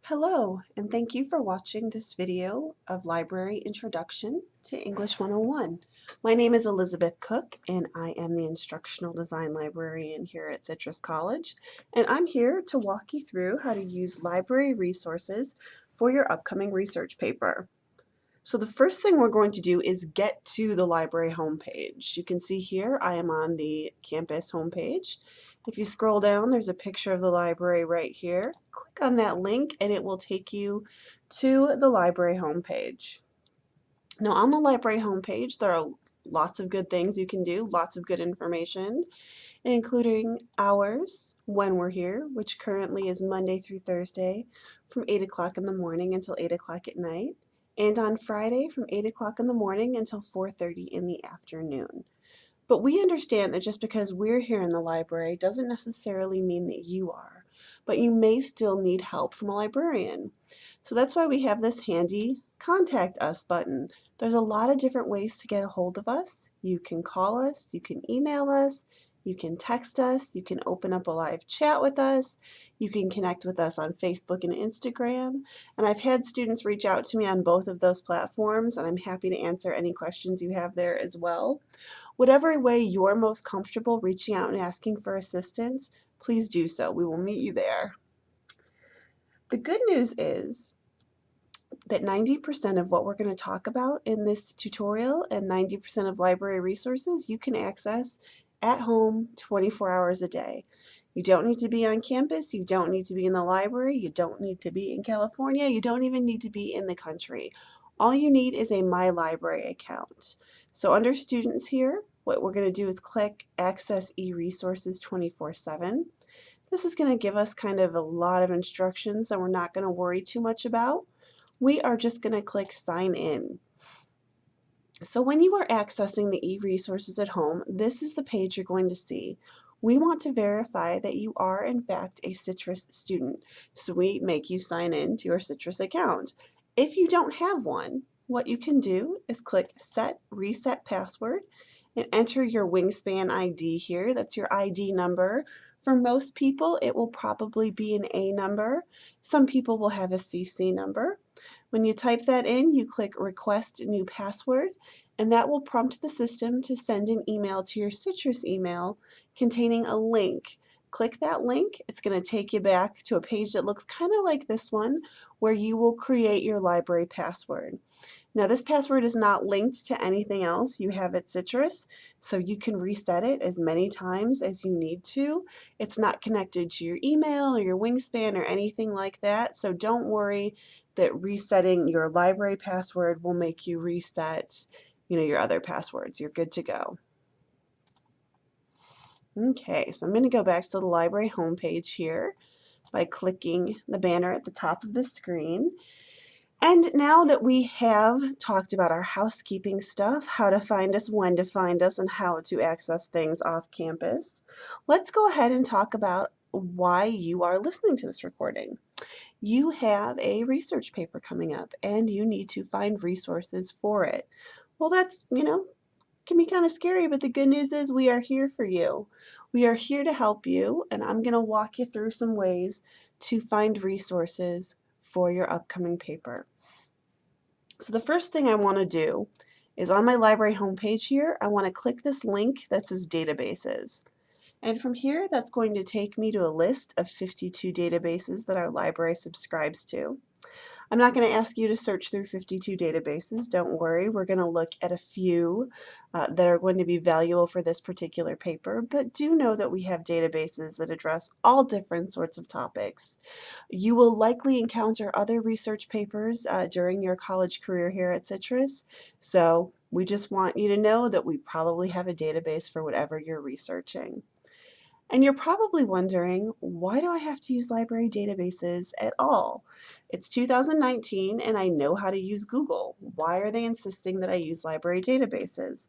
Hello, and thank you for watching this video of Library Introduction to English 101. My name is Elizabeth Cook, and I am the Instructional Design Librarian here at Citrus College, and I'm here to walk you through how to use library resources for your upcoming research paper. So the first thing we're going to do is get to the library homepage. You can see here I am on the campus homepage. If you scroll down, there's a picture of the library right here. Click on that link and it will take you to the library homepage. Now on the library homepage, there are lots of good things you can do, lots of good information, including hours when we're here, which currently is Monday through Thursday from 8 o'clock in the morning until 8 o'clock at night, and on Friday from 8 o'clock in the morning until 4:30 in the afternoon. But we understand that just because we're here in the library doesn't necessarily mean that you are, but you may still need help from a librarian. So that's why we have this handy Contact Us button. There's a lot of different ways to get a hold of us. You can call us, you can email us, you can text us, you can open up a live chat with us, you can connect with us on Facebook and Instagram, and I've had students reach out to me on both of those platforms, and I'm happy to answer any questions you have there as well. Whatever way you're most comfortable reaching out and asking for assistance, please do so. We will meet you there. The good news is that 90% of what we're going to talk about in this tutorial and 90% of library resources you can access at home 24 hours a day. You don't need to be on campus, you don't need to be in the library, you don't need to be in California, you don't even need to be in the country. All you need is a My Library account. So under Students here, what we're going to do is click Access eResources 24/7. This is going to give us kind of a lot of instructions that we're not going to worry too much about. We are just going to click Sign In. So when you are accessing the e-resources at home, this is the page you're going to see. We want to verify that you are in fact a Citrus student, so we make you sign in to your Citrus account. If you don't have one, what you can do is click Set Reset Password and enter your Wingspan ID here. That's your ID number. For most people, it will probably be an A number. Some people will have a CC number. When you type that in, you click Request New Password, and that will prompt the system to send an email to your Citrus email containing a link. Click that link. It's going to take you back to a page that looks kind of like this one, where you will create your library password. Now this password is not linked to anything else you have at Citrus, so you can reset it as many times as you need to. It's not connected to your email or your Wingspan or anything like that, so don't worry that resetting your library password will make you reset, your other passwords. You're good to go. Okay, so I'm going to go back to the library homepage here by clicking the banner at the top of the screen. And now that we have talked about our housekeeping stuff, how to find us, when to find us, and how to access things off campus, let's go ahead and talk about why you are listening to this recording. You have a research paper coming up and you need to find resources for it. Well, that's, can be kind of scary, but the good news is we are here for you. We are here to help you, and I'm going to walk you through some ways to find resources for your upcoming paper. So the first thing I want to do is on my library homepage here, I want to click this link that says Databases. And from here, that's going to take me to a list of 52 databases that our library subscribes to. I'm not going to ask you to search through 52 databases. Don't worry, we're going to look at a few that are going to be valuable for this particular paper, but do know that we have databases that address all different sorts of topics. You will likely encounter other research papers during your college career here at Citrus, so we just want you to know that we probably have a database for whatever you're researching. And you're probably wondering, why do I have to use library databases at all? It's 2019 and I know how to use Google. Why are they insisting that I use library databases?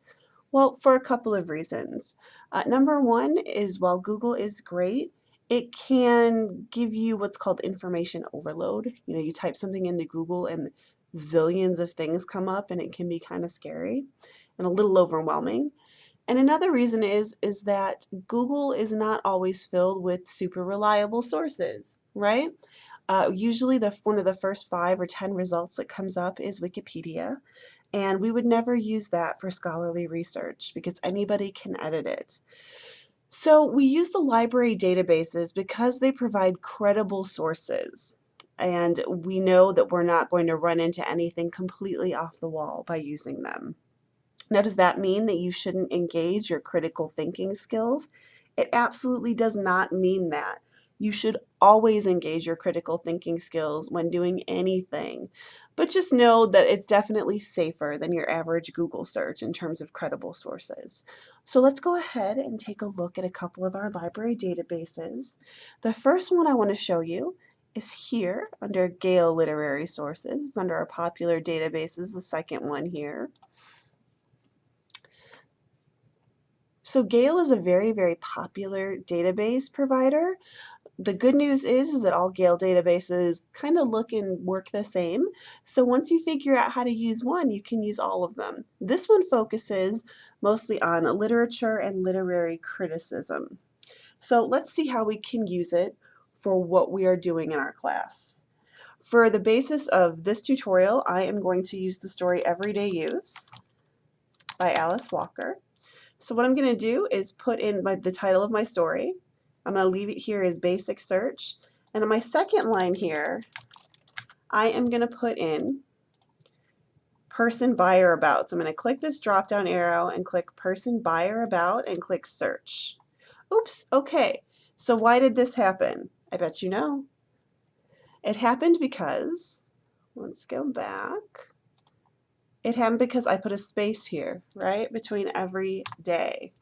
Well, for a couple of reasons. Number one is while Google is great, it can give you what's called information overload. You type something into Google and zillions of things come up and it can be kind of scary and a little overwhelming. And another reason is that Google is not always filled with super reliable sources, right? Usually one of the first 5 or 10 results that comes up is Wikipedia, and we would never use that for scholarly research because anybody can edit it. So we use the library databases because they provide credible sources, and we know that we're not going to run into anything completely off the wall by using them. Now, does that mean that you shouldn't engage your critical thinking skills? It absolutely does not mean that. You should always engage your critical thinking skills when doing anything, but just know that it's definitely safer than your average Google search in terms of credible sources. So let's go ahead and take a look at a couple of our library databases. The first one I want to show you is here under Gale Literary Sources. It's under our popular databases, the second one here. So Gale is a very, very popular database provider. The good news is that all Gale databases kind of look and work the same. So once you figure out how to use one, you can use all of them. This one focuses mostly on literature and literary criticism. So let's see how we can use it for what we are doing in our class. For the basis of this tutorial, I am going to use the story Everyday Use by Alice Walker. So what I'm going to do is put in the title of my story. I'm going to leave it here as basic search. And on my second line here, I am going to put in person, by, or about. So I'm going to click this drop down arrow and click person, by, or about and click search. Oops, okay. So why did this happen? I bet you know. It happened because, let's go back. It happened because I put a space here, right, between every day.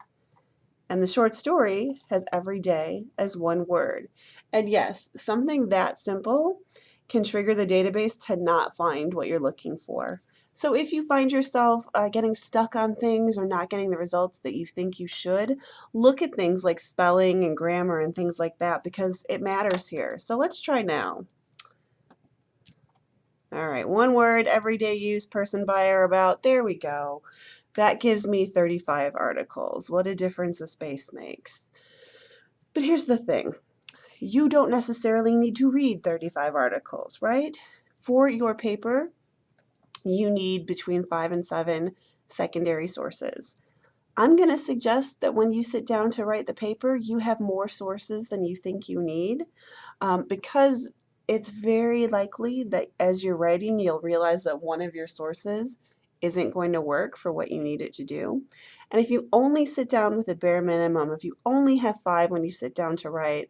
And the short story has every day as one word. And yes, something that simple can trigger the database to not find what you're looking for. So if you find yourself getting stuck on things or not getting the results that you think you should, look at things like spelling and grammar and things like that because it matters here. So let's try now. All right, one word, everyday use, person, by, or about. There we go. That gives me 35 articles. What a difference a space makes. But here's the thing. You don't necessarily need to read 35 articles, right? For your paper, you need between 5 and 7 secondary sources. I'm going to suggest that when you sit down to write the paper, you have more sources than you think you need because it's very likely that as you're writing, you'll realize that one of your sources isn't going to work for what you need it to do. And if you only sit down with a bare minimum, if you only have 5 when you sit down to write,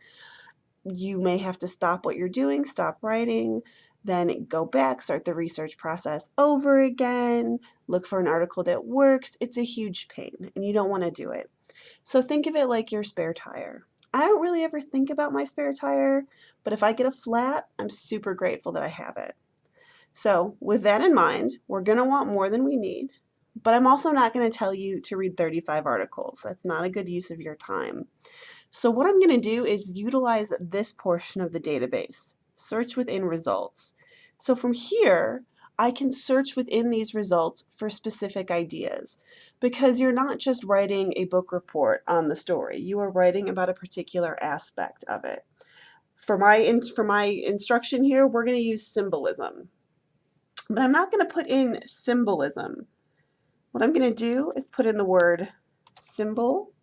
you may have to stop what you're doing, stop writing, then go back, start the research process over again, look for an article that works. It's a huge pain and you don't want to do it. So think of it like your spare tire. I don't really ever think about my spare tire, but if I get a flat, I'm super grateful that I have it. So with that in mind, we're going to want more than we need, but I'm also not going to tell you to read 35 articles. That's not a good use of your time. So what I'm going to do is utilize this portion of the database, search within results. So from here, I can search within these results for specific ideas because you're not just writing a book report on the story. You are writing about a particular aspect of it. For my instruction here, we're going to use symbolism. But I'm not going to put in symbolism. What I'm going to do is put in the word symbol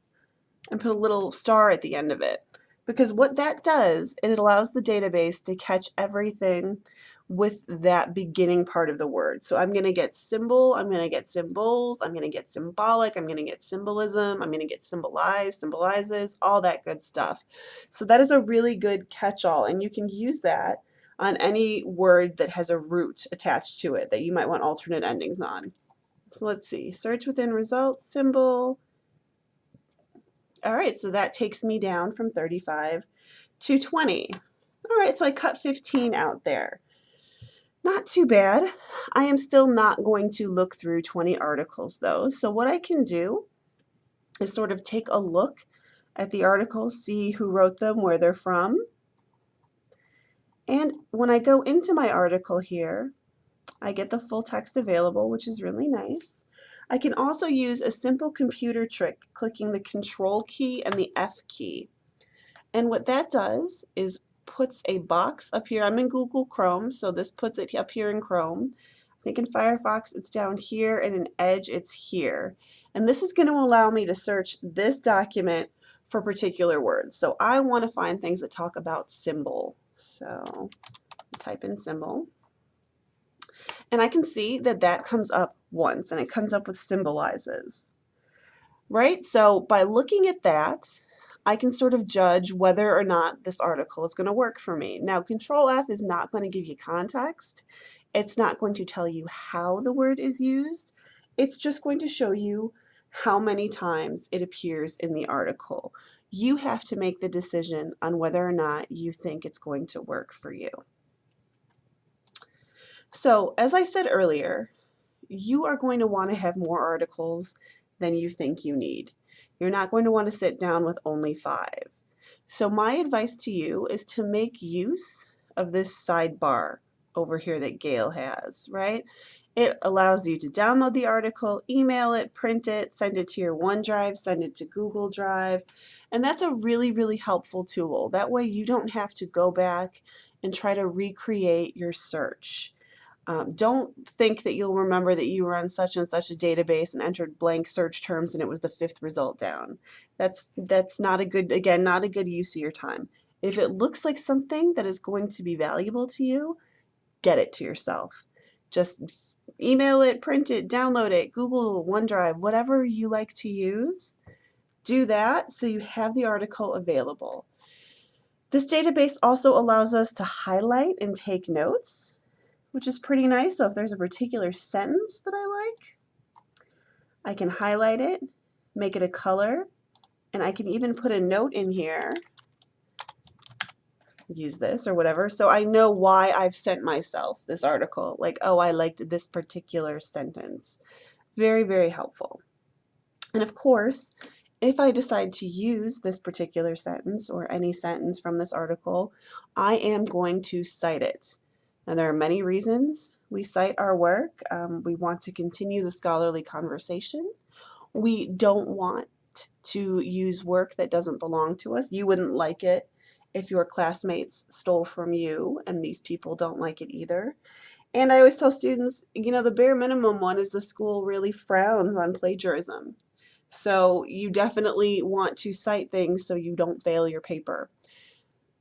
and put a little star at the end of it. Because what that does, it allows the database to catch everything with that beginning part of the word. So I'm going to get symbol, I'm going to get symbols, I'm going to get symbolic, I'm going to get symbolism, I'm going to get symbolized, symbolizes, all that good stuff. So that is a really good catch-all, and you can use that on any word that has a root attached to it that you might want alternate endings on. So let's see, search within results, symbol. All right, so that takes me down from 35 to 20. All right, so I cut 15 out there. Not too bad. I am still not going to look through 20 articles though. So what I can do is sort of take a look at the articles, see who wrote them, where they're from. And when I go into my article here, I get the full text available, which is really nice. I can also use a simple computer trick, clicking the Control key and the F key. And what that does is puts a box up here. I'm in Google Chrome, so this puts it up here in Chrome. I think in Firefox it's down here, and in Edge it's here. And this is going to allow me to search this document for particular words. So I want to find things that talk about symbol. So type in symbol. And I can see that that comes up once, and it comes up with symbolizes. Right? So by looking at that, I can sort of judge whether or not this article is going to work for me. Now, Control F is not going to give you context. It's not going to tell you how the word is used. It's just going to show you how many times it appears in the article. You have to make the decision on whether or not you think it's going to work for you. So, as I said earlier, you are going to want to have more articles than you think you need. You're not going to want to sit down with only 5. So my advice to you is to make use of this sidebar over here that Gale has, right? It allows you to download the article, email it, print it, send it to your OneDrive, send it to Google Drive, and that's a really, really helpful tool. That way you don't have to go back and try to recreate your search. Don't think that you'll remember that you were on such and such a database and entered blank search terms and it was the 5th result down. That's not a good, again, not a good use of your time. If it looks like something that is going to be valuable to you, get it to yourself. Just email it, print it, download it, Google, OneDrive, whatever you like to use. Do that so you have the article available. This database also allows us to highlight and take notes, which is pretty nice. So if there's a particular sentence that I like, I can highlight it, make it a color, and I can even put a note in here, use this or whatever, so I know why I've sent myself this article. Like, oh, I liked this particular sentence. Very, very helpful. And of course, if I decide to use this particular sentence or any sentence from this article, I am going to cite it. And there are many reasons we cite our work. We want to continue the scholarly conversation. We don't want to use work that doesn't belong to us. You wouldn't like it if your classmates stole from you, and these people don't like it either. And I always tell students, you know, the bare minimum one is the school really frowns on plagiarism. So you definitely want to cite things so you don't fail your paper.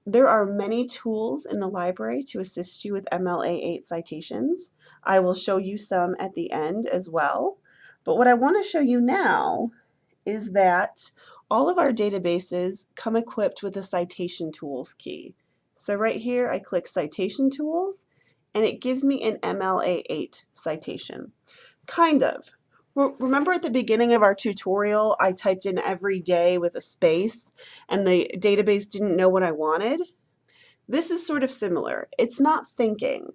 There are many tools in the library to assist you with MLA8 citations. I will show you some at the end as well. But what I want to show you now is that all of our databases come equipped with a Citation Tools key. So right here I click Citation Tools and it gives me an MLA8 citation. Kind of. Remember at the beginning of our tutorial I typed in every day with a space and the database didn't know what I wanted? This is sort of similar. It's not thinking.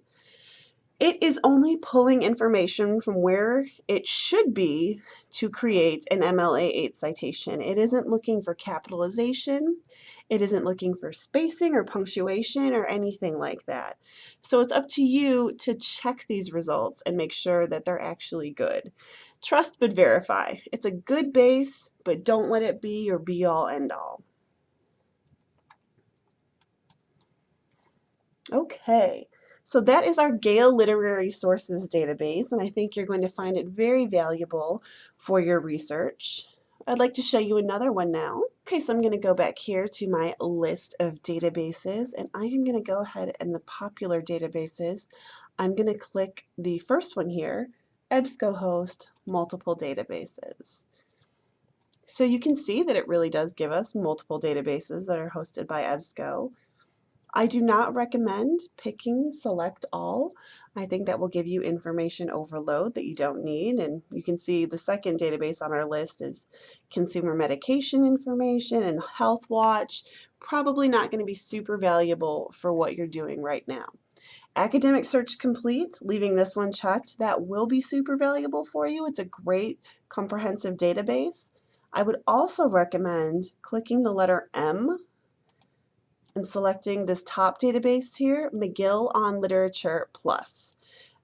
It is only pulling information from where it should be to create an MLA8 citation. It isn't looking for capitalization. It isn't looking for spacing or punctuation or anything like that. So it's up to you to check these results and make sure that they're actually good. Trust but verify. It's a good base, but don't let it be your be-all, end-all. Okay. So that is our Gale Literary Sources database, and I think you're going to find it very valuable for your research. I'd like to show you another one now. Okay, so I'm going to go back here to my list of databases, and I am going to go ahead and the popular databases. I'm going to click the first one here, EBSCOhost Multiple Databases. So you can see that it really does give us multiple databases that are hosted by EBSCO. I do not recommend picking Select All. I think that will give you information overload that you don't need. And you can see the second database on our list is consumer medication information and Health Watch. Probably not going to be super valuable for what you're doing right now. Academic Search Complete, leaving this one checked, that will be super valuable for you. It's a great comprehensive database. I would also recommend clicking the letter M and selecting this top database here, McGill on Literature Plus.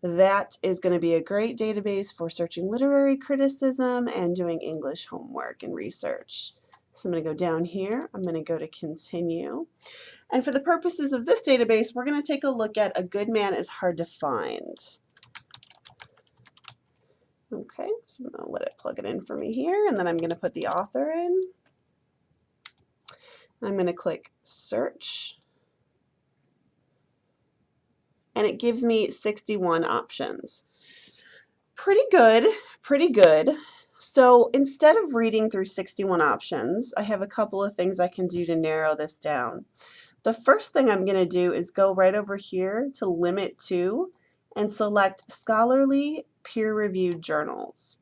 That is going to be a great database for searching literary criticism and doing English homework and research. So I'm going to go down here. I'm going to go to continue. And for the purposes of this database, we're going to take a look at A Good Man is Hard to Find. Okay, so I'm going to let it plug it in for me here, and then I'm going to put the author in. I'm going to click search, and it gives me 61 options. Pretty good, pretty good. So instead of reading through 61 options, I have a couple of things I can do to narrow this down. The first thing I'm going to do is go right over here to Limit To and select Scholarly Peer-Reviewed Journals.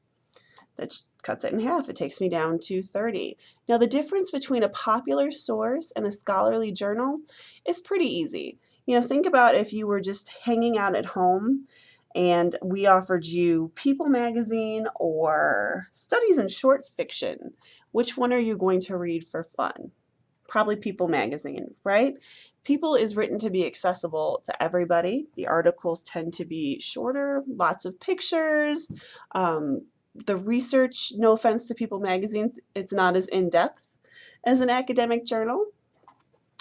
That cuts it in half. It takes me down to 30. Now the difference between a popular source and a scholarly journal is pretty easy. You know, think about if you were just hanging out at home and we offered you People magazine or Studies in Short Fiction. Which one are you going to read for fun? Probably People magazine, right? People is written to be accessible to everybody. The articles tend to be shorter, lots of pictures. The research, no offense to People magazine, it's not as in-depth as an academic journal.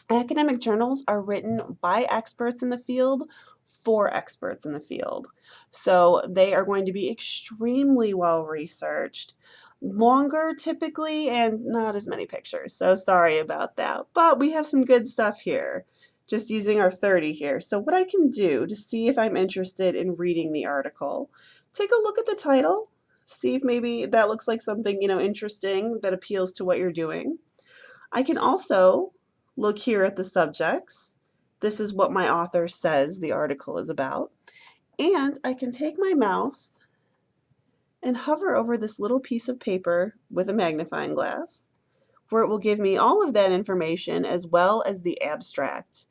Academic journals are written by experts in the field for experts in the field. So they are going to be extremely well researched, longer typically, and not as many pictures. So sorry about that. But we have some good stuff here, just using our 30 here. So what I can do to see if I'm interested in reading the article, take a look at the title, see if maybe that looks like something, you know, interesting that appeals to what you're doing. I can also look here at the subjects. This is what my author says the article is about. And I can take my mouse and hover over this little piece of paper with a magnifying glass, where it will give me all of that information as well as the abstract.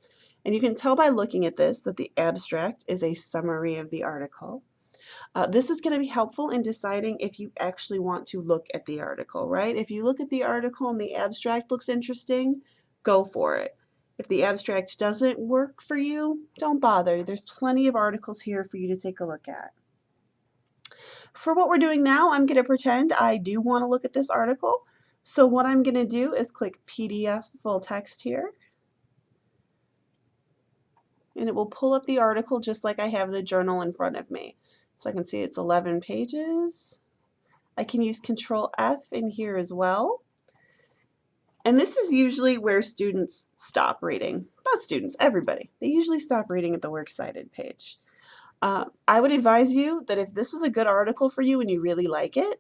And you can tell by looking at this that the abstract is a summary of the article. This is going to be helpful in deciding if you actually want to look at the article, right? If you look at the article and the abstract looks interesting, go for it. If the abstract doesn't work for you, don't bother. There's plenty of articles here for you to take a look at. For what we're doing now, I'm going to pretend I do want to look at this article. So what I'm going to do is click PDF full text here. And it will pull up the article just like I have the journal in front of me. So I can see it's 11 pages. I can use Control F in here as well. And this is usually where students stop reading. Not students, everybody. They usually stop reading at the Works Cited page. I would advise you that if this was a good article for you and you really like it,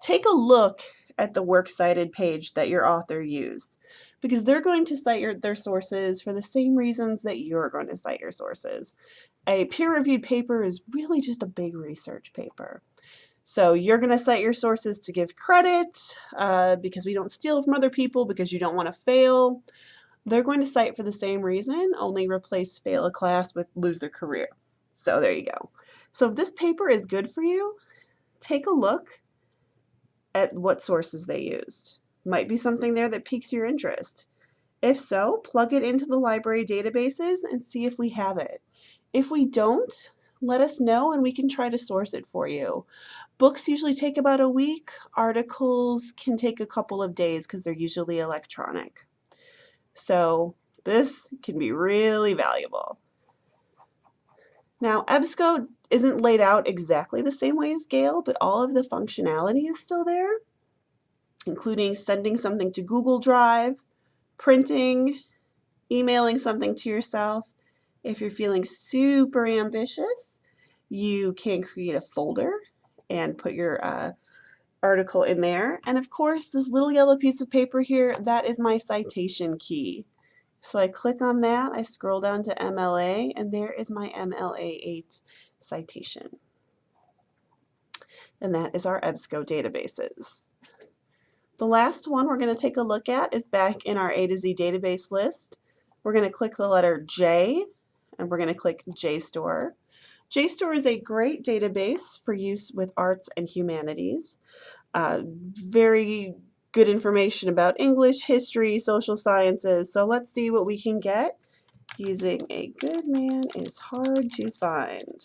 take a look at the Works Cited page that your author used, because they're going to cite their sources for the same reasons that you're going to cite your sources. A peer-reviewed paper is really just a big research paper. So you're going to cite your sources to give credit because we don't steal from other people, because you don't want to fail. They're going to cite for the same reason, only replace fail a class with lose their career. So there you go. So if this paper is good for you, take a look at what sources they used. Might be something there that piques your interest. If so, plug it into the library databases and see if we have it. If we don't, let us know and we can try to source it for you. Books usually take about a week. Articles can take a couple of days because they're usually electronic. So this can be really valuable. Now, EBSCO isn't laid out exactly the same way as Gale, but all of the functionality is still there, including sending something to Google Drive, printing, emailing something to yourself. If you're feeling super ambitious, you can create a folder and put your article in there. And of course, this little yellow piece of paper here, that is my citation key. So I click on that, I scroll down to MLA, and there is my MLA 8 citation. And that is our EBSCO databases. The last one we're going to take a look at is back in our A to Z database list. We're going to click the letter J, and we're going to click JSTOR. JSTOR is a great database for use with arts and humanities. Very good information about English, history, social sciences. So let's see what we can get using A Good Man is Hard to Find.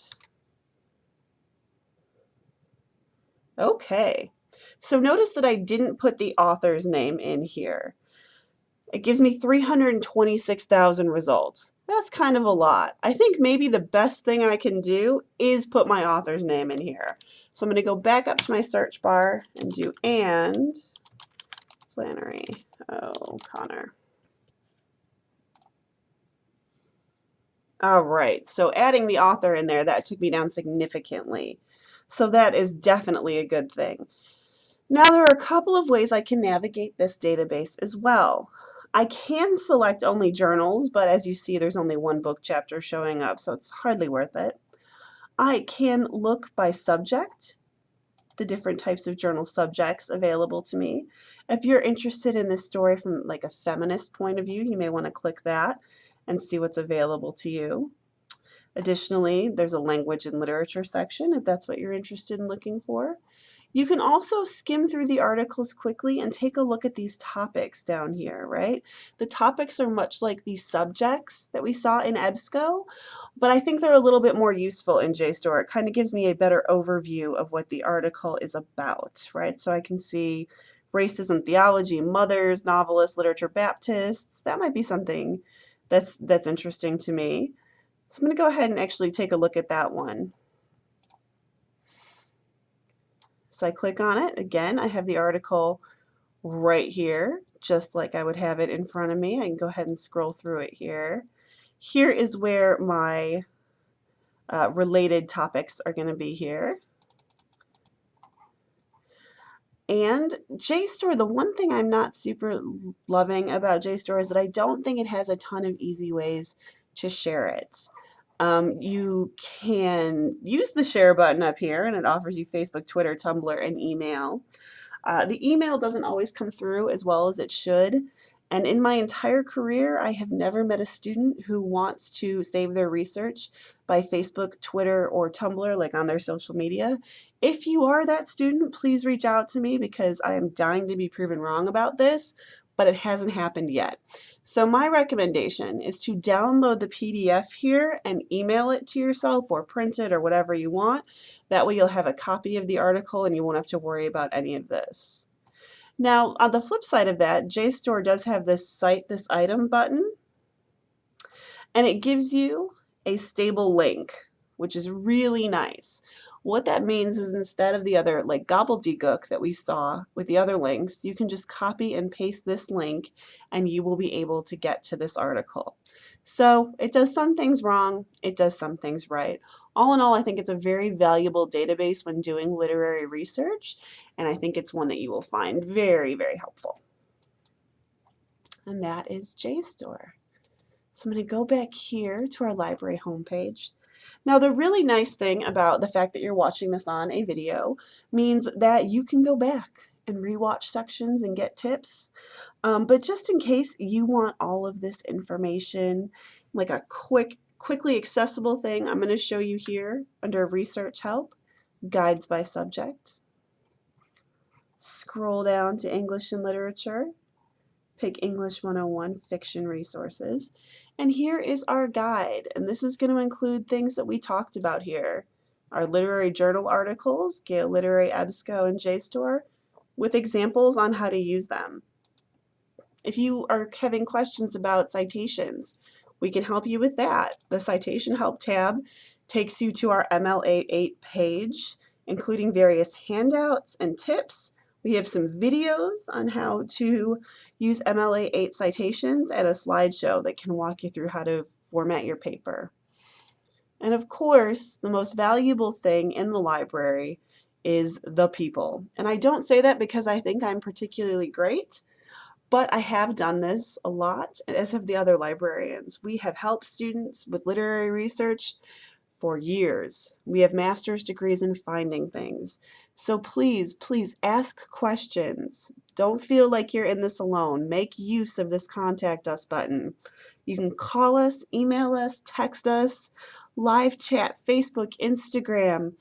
Okay, So notice that I didn't put the author's name in here. It gives me 326,000 results. That's kind of a lot. I think maybe the best thing I can do is put my author's name in here. So I'm going to go back up to my search bar and do and Flannery O'Connor. All right, so adding the author in there, that took me down significantly. So that is definitely a good thing. Now there are a couple of ways I can navigate this database as well. I can select only journals, but as you see, there's only one book chapter showing up, so it's hardly worth it. I can look by subject, the different types of journal subjects available to me. If you're interested in this story from like a feminist point of view, you may want to click that and see what's available to you. Additionally, there's a language and literature section if that's what you're interested in looking for. You can also skim through the articles quickly and take a look at these topics down here, right? The topics are much like these subjects that we saw in EBSCO, but I think they're a little bit more useful in JSTOR. It kind of gives me a better overview of what the article is about, right? So I can see racism, theology, mothers, novelists, literature, Baptists. That might be something that's interesting to me. So I'm going to go ahead and actually take a look at that one. So I click on it. Again, I have the article right here, just like I would have it in front of me. I can go ahead and scroll through it here. Here is where my related topics are going to be here. And JSTOR, the one thing I'm not super loving about JSTOR is that I don't think it has a ton of easy ways to share it. You can use the share button up here, and it offers you Facebook, Twitter, Tumblr, and email. The email doesn't always come through as well as it should. And in my entire career, I have never met a student who wants to save their research by Facebook, Twitter, or Tumblr, like on their social media. If you are that student, please reach out to me because I am dying to be proven wrong about this, but it hasn't happened yet. So my recommendation is to download the PDF here and email it to yourself or print it or whatever you want. That way you'll have a copy of the article and you won't have to worry about any of this. Now, on the flip side of that, JSTOR does have this Cite This Item button, and it gives you a stable link, which is really nice. What that means is instead of the other like gobbledygook that we saw with the other links, you can just copy and paste this link and you will be able to get to this article. So it does some things wrong, it does some things right. All in all, I think it's a very valuable database when doing literary research, and I think it's one that you will find very, very helpful. And that is JSTOR. So I'm going to go back here to our library homepage. Now the really nice thing about the fact that you're watching this on a video means that you can go back and rewatch sections and get tips. But just in case you want all of this information, like a quickly accessible thing, I'm going to show you here under Research Help, Guides by Subject. Scroll down to English and Literature. Pick English 101 Fiction Resources. And here is our guide. And this is going to include things that we talked about here. Our literary journal articles, Gale Literary, EBSCO, and JSTOR, with examples on how to use them. If you are having questions about citations, we can help you with that. The Citation Help tab takes you to our MLA 8 page, including various handouts and tips. We have some videos on how to use MLA 8 citations and a slideshow that can walk you through how to format your paper. And of course, the most valuable thing in the library is the people. And I don't say that because I think I'm particularly great, but I have done this a lot, as have the other librarians. We have helped students with literary research for years. We have master's degrees in finding things. So please, please ask questions. Don't feel like you're in this alone. Make use of this Contact Us button. You can call us, email us, text us, live chat, Facebook, Instagram.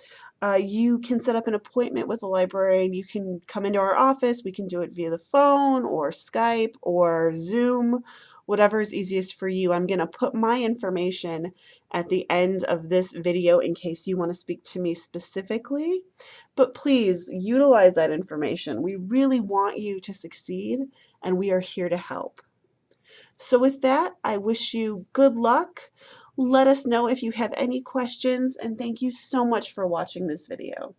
You can set up an appointment with a librarian. You can come into our office. We can do it via the phone or Skype or Zoom, whatever is easiest for you. I'm going to put my information at the end of this video in case you want to speak to me specifically, but please utilize that information. We really want you to succeed, and we are here to help. So with that, I wish you good luck. Let us know if you have any questions, and thank you so much for watching this video.